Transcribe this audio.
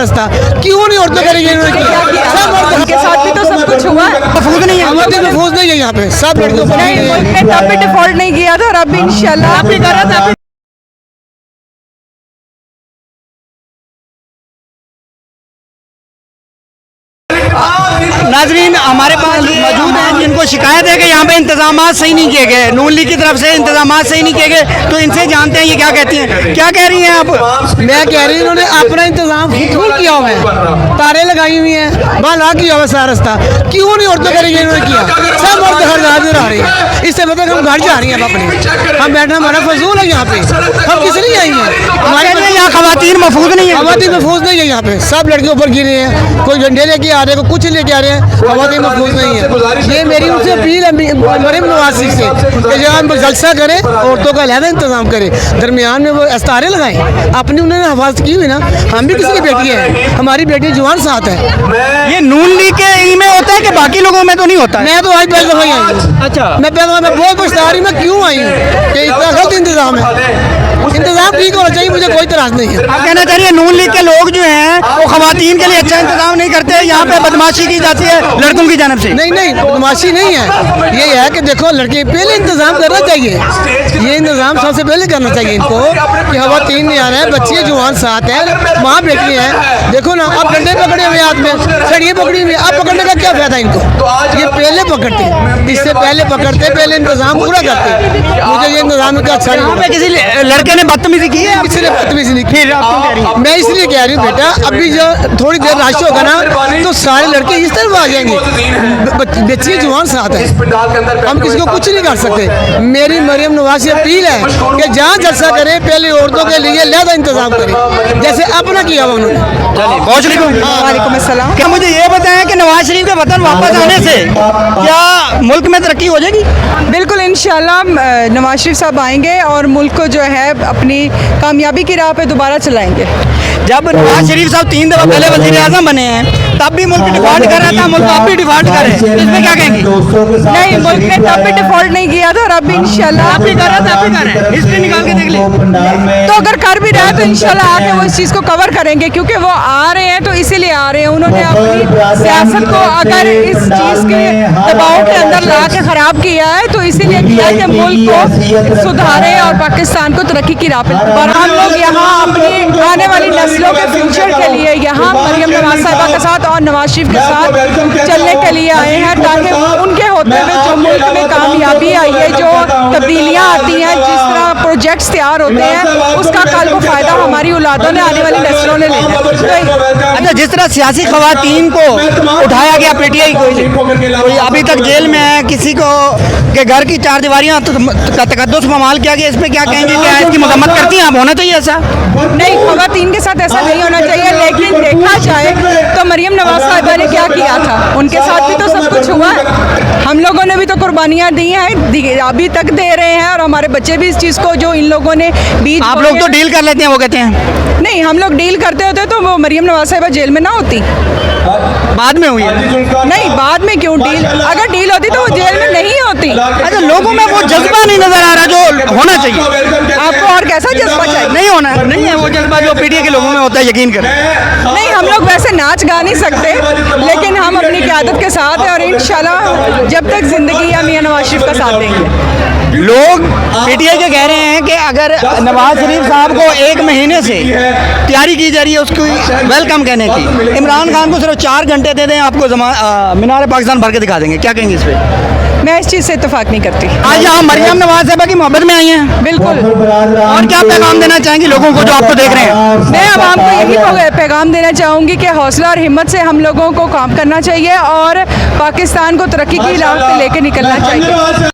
रास्ता क्यों नहीं औरतों करेंगे उनके साथ भी तो सब कुछ हुआ है। महफूज नहीं है, महफूज नहीं है यहाँ पे, सब लड़कियों पर नहीं, मुल्क ने तब भी डिफॉल्ट नहीं किया था और अब भी इंशाल्लाह आप भी कर रहा था। नाजरीन हमारे पास मौजूद हैं जिनको शिकायत है कि यहाँ पे इंतजाम सही नहीं किए गए, नून लीग की तरफ से इंतजाम सही नहीं किए गए, तो इनसे जानते हैं ये क्या कहती हैं। क्या कह रही हैं आप? मैं कह रही हूँ इन्होंने अपना इंतजाम फूल किया हुआ है, तारे लगाई हुई हैं, बाला किया हुआ सारा रास्ता, क्यों नहीं औरतों करेंगे इन्होंने किया। सब औरतें हर हाजिर आ रही है, इससे मतलब हम घर जा रही हैं अपने, हम बैठना हमारा फजूल है यहाँ पे, हम किस लिए आई हैं। हमारे यहाँ खवातीन महफूज नहीं है, खवातीन महफूज नहीं है यहाँ पे, सब लड़कियों पर गिरे हैं, कोई झंडे लेके आ रहे हैं, कोई कुछ लेके आ रहे हैं, खवातीन महफूज नहीं है। ये मेरी उनसे अपील है मरीम नवाज से कि जब हम जलसा करें औरतों का अलहदा इंतजाम करें, दरमियान में वो अस्तारे लगाएं, अपनी उन्होंने हिफाजत की हुई ना, हम भी किसी की बेटी हैं, हमारी बेटी जवान साथ है। ये नून लीग के में होता है कि बाकी लोगों में तो नहीं होता है? मैं तो आज पहले दफा ही आई हूँ। अच्छा, मैं पहले मैं बहुत पछता रही, मैं क्यों आई हूँ कि इतना गलत इंतजाम है। इंतजाम ठीक होना चाहिए, मुझे कोई तराज नहीं है। आप कहना चाहिए नून लीग के लोग जो हैं वो खवातीन के लिए अच्छा इंतजाम नहीं करते, यहाँ पे बदमाशी की जाती है लड़कों की जानब से। नहीं नहीं, बदमाशी नहीं है, ये है कि देखो लड़के पहले इंतजाम करना चाहिए, ये इंतजाम सबसे पहले करना चाहिए इनको कि खवातीन नहीं आ रहे हैं, बच्चे जवान साथ हैं, माँ बेटी हैं। देखो ना अब डंडे पकड़े हुए हाथ में, सड़िए पकड़ी हुई, अब पकड़ने का क्या फायदा इनको। ये पहले पकड़ते, इससे पहले पकड़ते, पहले इंतजाम पूरा करते। मुझे ये इंतजाम का अच्छा नहीं। किसी लड़के ने बदतमीजी की है, किसी ने बदतमीजी नहीं की। फिर आप क्यों कह रही हैं? मैं इसलिए कह रही हूँ बेटा, अभी जो थोड़ी देर राशि होगा ना तो सारे लड़के इस तरफ आ जाएंगे, बच्चे जवान साथ है, हम किसी को कुछ नहीं कर सकते। मेरी मरियम नवाज से अपील है कि जहाँ जलसा करें पहले औरतों के लिए ज़्यादा इंतजाम करें, जैसे अपना किया हुआ उन्होंने। वालेकुम अस्सलाम। क्या मुझे ये बताएं कि नवाज शरीफ के वतन वापस आने से क्या मुल्क में तरक्की हो जाएगी? बिल्कुल इंशाल्लाह नवाज शरीफ साहब आएंगे और मुल्क को जो है अपनी कामयाबी की राह पे दोबारा चलाएंगे। जब नवाज शरीफ साहब 3 दफा पहले वज़ीर आज़म बने हैं तब भी मुल्क डिफॉल्ट कर रहा था, मुल्क अब भी डिफॉल्ट करे, इसमें क्या कहेंगे? नहीं, मुल्क ने तब भी डिफॉल्ट नहीं किया था और अब भी इंशाल्लाह आप भी कर रहा था, आप भी कर रहे हैं, हिस्ट्री निकाल के देख ले। तो अगर कर भी रहा है तो इंशाल्लाह आगे वो इस चीज़ को कवर करेंगे, क्योंकि वो आ रहे हैं तो इसीलिए आ रहे हैं। उन्होंने अपनी सियासत को अगर इस चीज़ के दबाव के अंदर ला के ख़राब किया है तो इसीलिए किया कि मुल्क को सुधारें और पाकिस्तान को तरक्की की राह पर। और हम लोग यहाँ अपनी आने वाली नस्लों के फ्यूचर के लिए यहाँ मरियम नवाज साहिबा के साथ और नवाज शरीफ के साथ चलने के लिए आए हैं, ताकि उनके होते हुए जो मुल्क में कामयाबी आई है, जो तब्दीलियाँ आती हैं, जिस तरह प्रोजेक्ट्स तैयार होते हैं, उसका कल को फ़ायदा हमारी औलादों ने, आने वाली नस्लों ने लेना है। अच्छा, जिस तरह सियासी खवातीन को उठाया गया पीटीआई कोई अभी तक जेल में है, किसी को के घर की 4 दीवारियाँ का तकद्दुस पामाल किया गया, इस पर क्या कहेंगे? क्या इसकी मजम्मत करती हैं आप? होना चाहिए ऐसा? नहीं, खवातीन के साथ ऐसा नहीं होना चाहिए, लेकिन देखा जाए तो मरियम नवाज साहिबा ने क्या किया था, उनके साथ भी तो सब कुछ हुआ है। हम लोगों ने भी तो कुर्बानियाँ दी हैं, अभी तक दे रहे हैं, और हमारे बच्चे भी इस चीज़ को जो इन लोगों ने बीच। आप लोग तो डील कर लेते हैं, वो कहते हैं नहीं, हम लोग डील करते होते तो वो मरियम नवाज साहिबा जेल में ना होती, बाद में हुई है। नहीं बाद में क्यों डील, अगर डील होती तो वो जेल में नहीं होती। अच्छा, लोगों में वो जज्बा नहीं नजर आ रहा जो होना चाहिए। आपको और कैसा जज्बा चाहिए? नहीं होना, नहीं है वो जज्बा जो पीटीआई के लोगों में होता है, यकीन करें। नहीं, हम लोग वैसे नाच गा नहीं सकते, लेकिन हम अपनी क़यादत के साथ हैं और इंशाल्लाह जब तक ज़िंदगी है मियां नवाज शरीफ का साथ देंगे। लोग पीटीआई के कह रहे हैं कि अगर नवाज शरीफ साहब को 1 महीने से तैयारी की जा रही है उसको वेलकम कहने की, इमरान खान को सिर्फ 4 घंटे दे दें, आपको मीनार पाकिस्तान भर के दिखा देंगे, क्या कहेंगे इस पर? मैं इस चीज़ से इत्तेफाक नहीं करती। आज यहाँ मरियम नवाज साहिबा की मोहब्बत में आई हैं, बिल्कुल। और क्या पैगाम देना चाहेंगी लोगों को जो आपको देख रहे हैं? मैं आवाम को यही पैगाम देना चाहूँगी कि हौसला और हिम्मत से हम लोगों को काम करना चाहिए और पाकिस्तान को तरक्की की राह पे लेके निकलना चाहिए।